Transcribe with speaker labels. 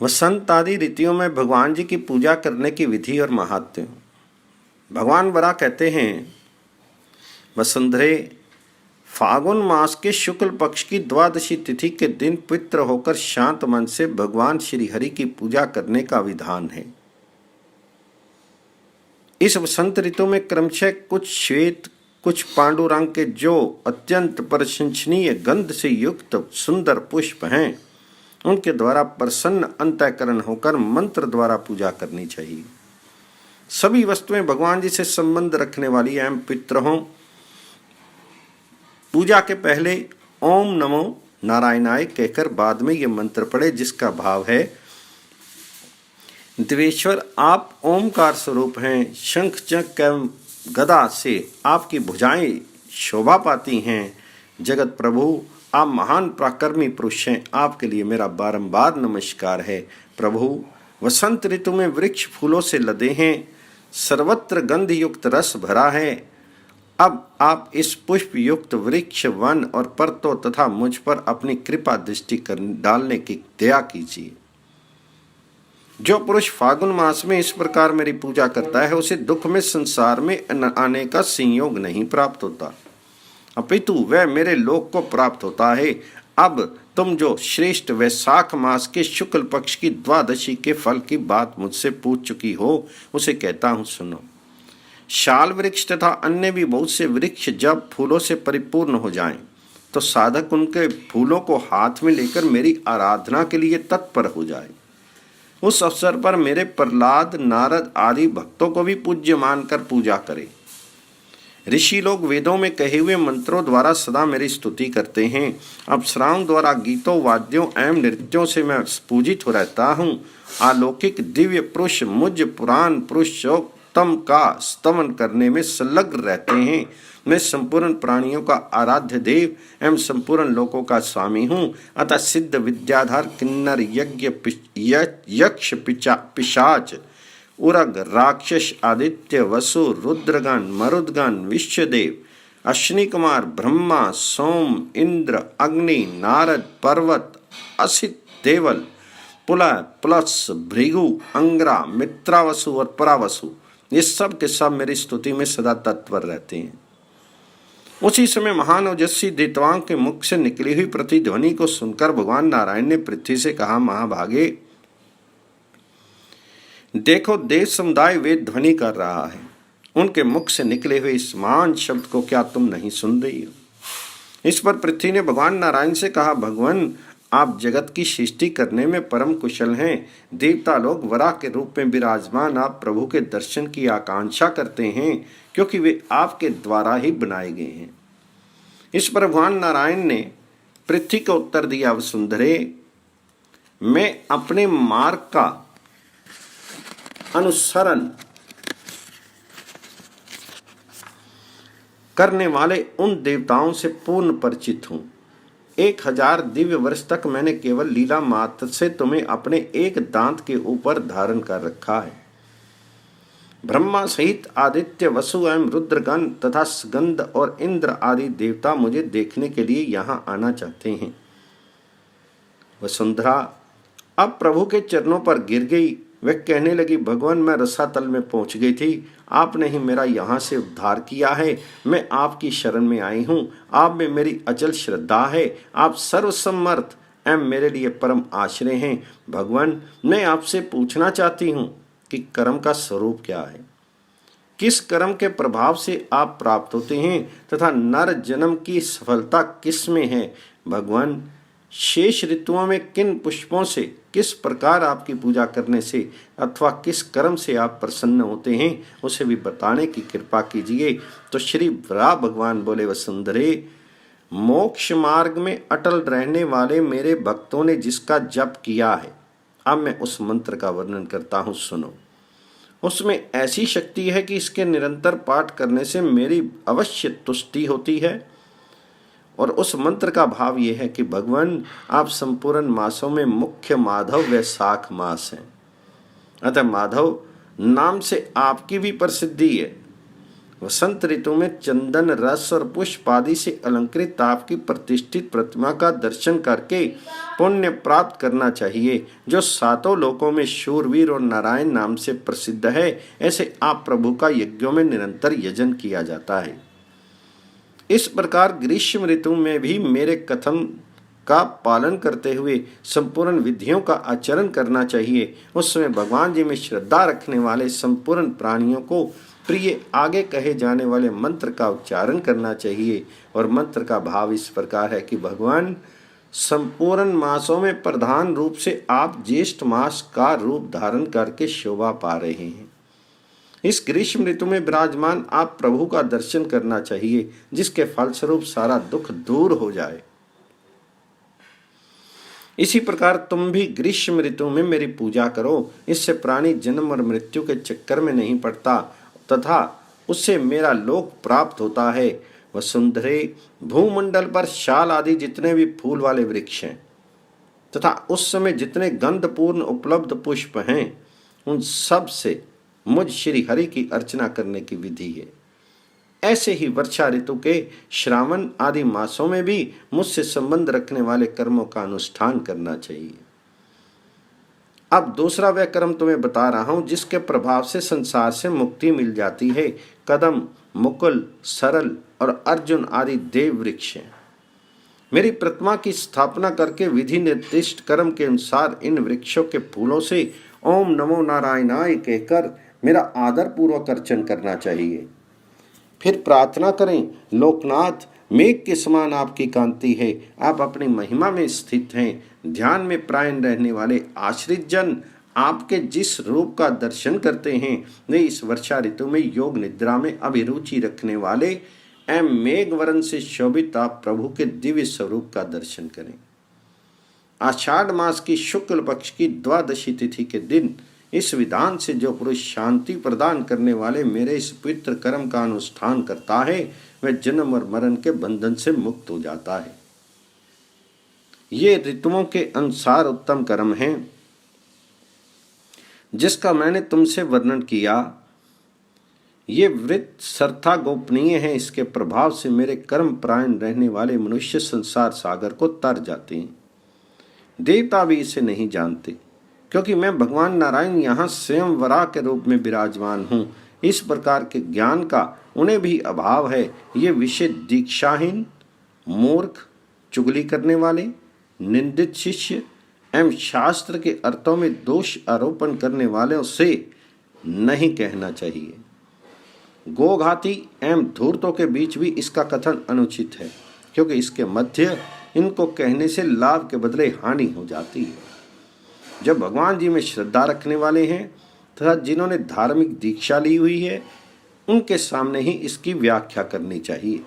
Speaker 1: वसंत आदि ऋतुओं में भगवान जी की पूजा करने की विधि और महात्म्य। भगवान बरा कहते हैं, वसुंधरे, फागुन मास के शुक्ल पक्ष की द्वादशी तिथि के दिन पवित्र होकर शांत मन से भगवान श्री हरि की पूजा करने का विधान है। इस वसंत ऋतु में क्रमशः कुछ श्वेत कुछ पांडु रंग के जो अत्यंत प्रशंसनीय गंध से युक्त सुंदर पुष्प हैं, उनके द्वारा प्रसन्न अंतःकरण होकर मंत्र द्वारा पूजा करनी चाहिए। सभी वस्तुएं भगवान जी से संबंध रखने वाली एवं पवित्र हों। पूजा के पहले ओम नमो नारायणाय कहकर बाद में ये मंत्र पढ़े, जिसका भाव है, देवेश्वर आप ओमकार स्वरूप हैं, शंख चक्र एवं गदा से आपकी भुजाएं शोभा पाती हैं। जगत प्रभु आप महान पराक्रमी पुरुष हैं, आपके लिए मेरा बारंबार नमस्कार है। प्रभु, वसंत ऋतु में वृक्ष फूलों से लदे हैं, सर्वत्र गंध युक्त रस भरा है। अब आप इस पुष्प युक्त वृक्ष वन और पर्वतों तथा मुझ पर अपनी कृपा दृष्टि डालने की दया कीजिए। जो पुरुष फागुन मास में इस प्रकार मेरी पूजा करता है, उसे दुख में संसार में आने का संयोग नहीं प्राप्त होता, अपितु वह मेरे लोक को प्राप्त होता है। अब तुम जो श्रेष्ठ वैशाख मास के शुक्ल पक्ष की द्वादशी के फल की बात मुझसे पूछ चुकी हो, उसे कहता हूँ, सुनो। शाल वृक्ष तथा अन्य भी बहुत से वृक्ष जब फूलों से परिपूर्ण हो जाएं, तो साधक उनके फूलों को हाथ में लेकर मेरी आराधना के लिए तत्पर हो जाए। उस अवसर पर मेरे प्रहलाद, नारद आदि भक्तों को भी पूज्य मानकर पूजा करे। ऋषि लोग वेदों में कहे हुए मंत्रों द्वारा सदा मेरी स्तुति करते हैं। अप्सराओं द्वारा गीतों, वाद्यों एवं नृत्यों से मैं पूजित हो रहता हूँ। अलौकिक दिव्य पुरुष मुझ पुराण पुरुषोत्तम का स्तमन करने में संलग्न रहते हैं। मैं संपूर्ण प्राणियों का आराध्य देव एवं संपूर्ण लोकों का स्वामी हूँ। अतः सिद्ध विद्याधर किन्नर यज्ञ यक्ष पिशाच उरग राक्षस आदित्य वसु रुद्रगण मरुदगण विश्वदेव अश्विनी कुमार ब्रह्मा सोम इंद्र अग्नि नारद पर्वत असित देवल पुलह प्लस भृगु अंग्रा मित्रावसु और परावसु, ये सब के सब मेरी स्तुति में सदा तत्पर रहते हैं। उसी समय महान ओजस्वी दैत्यों के मुख से निकली हुई प्रतिध्वनि को सुनकर भगवान नारायण ने पृथ्वी से कहा, महाभागे, देखो देव समुदाय वेद ध्वनि कर रहा है। उनके मुख से निकले हुए इस महान शब्द को क्या तुम नहीं सुन रही हो? इस पर पृथ्वी ने भगवान नारायण से कहा, भगवान, आप जगत की सृष्टि करने में परम कुशल हैं। देवता लोग वराह के रूप में विराजमान आप प्रभु के दर्शन की आकांक्षा करते हैं, क्योंकि वे आपके द्वारा ही बनाए गए हैं। इस पर भगवान नारायण ने पृथ्वी को उत्तर दिया, वसुंधरे, मैं अपने मार्ग का अनुसरण करने वाले उन देवताओं से पूर्ण परिचित हूं। 1000 दिव्य वर्ष तक मैंने केवल लीला मात्र से तुम्हें अपने एक दांत के ऊपर धारण कर रखा है। ब्रह्मा सहित आदित्य वसु एवं रुद्रगण तथा स्कंद और इंद्र आदि देवता मुझे देखने के लिए यहाँ आना चाहते हैं। वसुंधरा अब प्रभु के चरणों पर गिर गई। वह कहने लगी, भगवान, मैं रसातल में पहुंच गई थी, आपने ही मेरा यहाँ से उद्धार किया है। मैं आपकी शरण में आई हूँ, आप में मेरी अचल श्रद्धा है। आप सर्वसमर्थ एवं मेरे लिए परम आश्रय हैं। भगवान, मैं आपसे पूछना चाहती हूँ कि कर्म का स्वरूप क्या है, किस कर्म के प्रभाव से आप प्राप्त होते हैं तथा नर जन्म की सफलता किस में है। भगवान, शेष ऋतुओं में किन पुष्पों से, किस प्रकार आपकी पूजा करने से अथवा किस कर्म से आप प्रसन्न होते हैं, उसे भी बताने की कृपा कीजिए। तो श्री वराह भगवान बोले, वसुंधरे, मोक्ष मार्ग में अटल रहने वाले मेरे भक्तों ने जिसका जप किया है, अब मैं उस मंत्र का वर्णन करता हूँ, सुनो। उसमें ऐसी शक्ति है कि इसके निरंतर पाठ करने से मेरी अवश्य तुष्टि होती है। और उस मंत्र का भाव यह है कि भगवान, आप संपूर्ण मासों में मुख्य माधव वैशाख मास हैं। अतः माधव नाम से आपकी भी प्रसिद्धि है। वसंत ऋतु में चंदन रस और पुष्प आदि से अलंकृत आपकी प्रतिष्ठित प्रतिमा का दर्शन करके पुण्य प्राप्त करना चाहिए, जो सातों लोकों में शूरवीर और नारायण नाम से प्रसिद्ध है। ऐसे आप प्रभु का यज्ञों में निरंतर यजन किया जाता है। इस प्रकार ग्रीष्म ऋतु में भी मेरे कथन का पालन करते हुए संपूर्ण विधियों का आचरण करना चाहिए। उस समय भगवान जी में श्रद्धा रखने वाले संपूर्ण प्राणियों को प्रिय आगे कहे जाने वाले मंत्र का उच्चारण करना चाहिए। और मंत्र का भाव इस प्रकार है कि भगवान संपूर्ण मासों में प्रधान रूप से आप ज्येष्ठ मास का रूप धारण करके शोभा पा रहे हैं। इस ग्रीष्म ऋतु में विराजमान आप प्रभु का दर्शन करना चाहिए, जिसके फलस्वरूप सारा दुख दूर हो जाए। इसी प्रकार तुम भी ग्रीष्म ऋतु में मेरी पूजा करो। इससे प्राणी जन्म और मृत्यु के चक्कर में नहीं पड़ता तथा उससे मेरा लोक प्राप्त होता है। वसुंधरे भूमंडल पर शाल आदि जितने भी फूल वाले वृक्ष हैं तथा उस समय जितने गंधपूर्ण उपलब्ध पुष्प हैं, उन सब से मुझ श्री हरि की अर्चना करने की विधि है। ऐसे ही वर्षा ऋतु के श्रावण आदि मासों में भी मुझसे संबंध रखने वाले कर्मों का अनुष्ठान करना चाहिए। अब दूसरा वह कर्म तुम्हें बता रहा हूं जिसके प्रभाव से संसार से मुक्ति मिल जाती है। कदम, मुकुल, सरल और अर्जुन आदि देव वृक्ष हैं। मेरी प्रतिमा की स्थापना करके विधि निर्दिष्ट कर्म के अनुसार इन वृक्षों के फूलों से ओम नमो नारायणाय कहकर मेरा आदर पूर्वक अर्चन करना चाहिए। फिर प्रार्थना करें, लोकनाथ मेघ के समान आपकी कांति है, आप अपनी महिमा में स्थित हैं। ध्यान में प्रायण रहने वाले आश्रित जन आपके जिस रूप का दर्शन करते हैं, वे इस वर्षा ऋतु में योग निद्रा में अभिरुचि रखने वाले एवं मेघ वर्ण से शोभित आप प्रभु के दिव्य स्वरूप का दर्शन करें। आषाढ़ मास की शुक्ल पक्ष की द्वादशी तिथि के दिन इस विधान से जो पुरुष शांति प्रदान करने वाले मेरे इस पवित्र कर्म का अनुष्ठान करता है, वह जन्म और मरण के बंधन से मुक्त हो जाता है। ये ऋतुओं के अनुसार उत्तम कर्म हैं जिसका मैंने तुमसे वर्णन किया। ये वृत्त सर्था गोपनीय है। इसके प्रभाव से मेरे कर्म परायण रहने वाले मनुष्य संसार सागर को तर जाते हैं। देवता भी इसे नहीं जानते, क्योंकि मैं भगवान नारायण यहाँ स्वयं वराह के रूप में विराजमान हूँ। इस प्रकार के ज्ञान का उन्हें भी अभाव है। ये विषय दीक्षाहीन, मूर्ख, चुगली करने वाले, निंदित शिष्य एवं शास्त्र के अर्थों में दोष आरोपण करने वालों से नहीं कहना चाहिए। गोघाती एवं धूर्तों के बीच भी इसका कथन अनुचित है, क्योंकि इसके मध्य इनको कहने से लाभ के बदले हानि हो जाती है। जब भगवान जी में श्रद्धा रखने वाले हैं तथा जिन्होंने धार्मिक दीक्षा ली हुई है, उनके सामने ही इसकी व्याख्या करनी चाहिए।